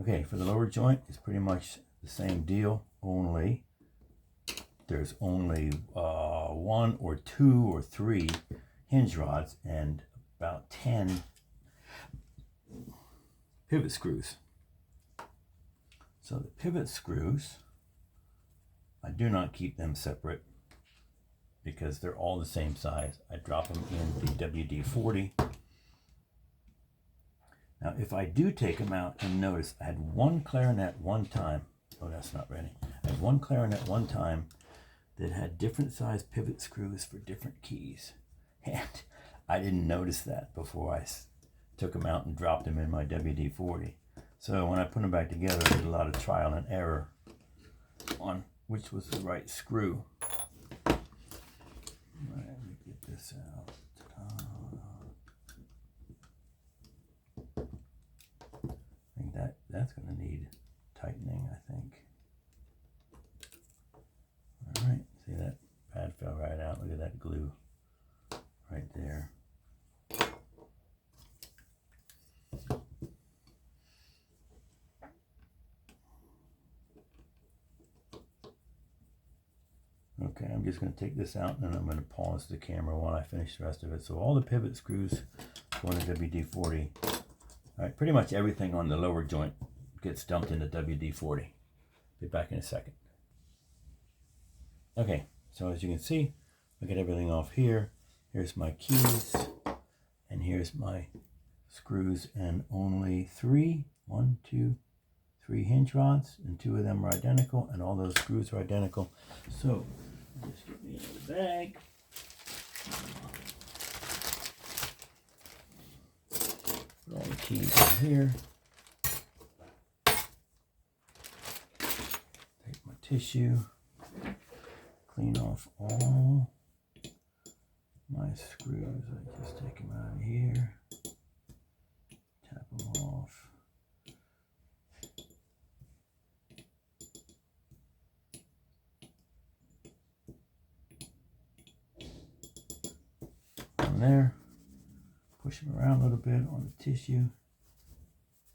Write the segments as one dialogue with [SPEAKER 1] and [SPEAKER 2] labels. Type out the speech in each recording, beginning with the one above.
[SPEAKER 1] Okay, for the lower joint, it's pretty much the same deal, only there's only 1 or 2 or 3 hinge rods and about 10 pivot screws. So the pivot screws, I do not keep them separate because they're all the same size. I drop them in the WD-40. Now, if I do take them out, and notice I had one clarinet one time. Oh, that's not ready. I had one clarinet one time that had different size pivot screws for different keys. And I didn't notice that before I took them out and dropped them in my WD-40. So when I put them back together, I did a lot of trial and error on which was the right screw. All right, let me get this out. I think that's going to need tightening, I think. All right, see that pad fell right out. Look at that glue right there. Okay, I'm just going to take this out and then I'm going to pause the camera while I finish the rest of it. So all the pivot screws go into WD-40. All right, pretty much everything on the lower joint gets dumped into WD-40. Be back in a second. Okay, so as you can see, I get everything off here. Here's my keys, and here's my screws, and only 3 hinge rods, and 2 of them are identical, and all those screws are identical. So just get me in the bag. Put all the keys in here. Take my tissue. Clean off all my screws. I just take them out of here. Tap them off. On there. Push them around a little bit on the tissue.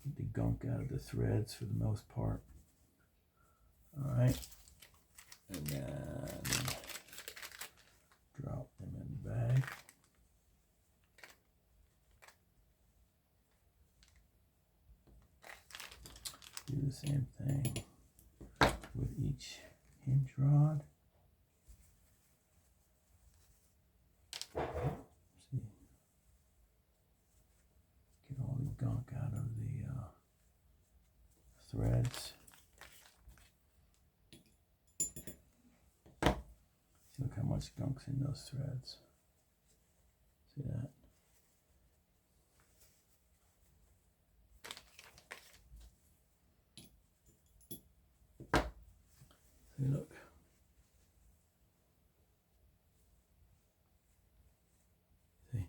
[SPEAKER 1] Get the gunk out of the threads for the most part. All right. And then drop them in the bag. Do the same thing with each hinge rod. See, get all the gunk out of the threads. Look how much gunk's in those threads. See that? See, look. See?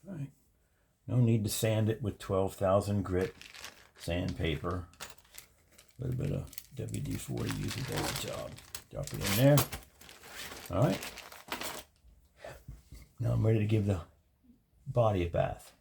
[SPEAKER 1] All right. No need to sand it with 12,000 grit sandpaper. A little bit of WD-40 usually does the job. Drop it in there. All right. Now I'm ready to give the body a bath.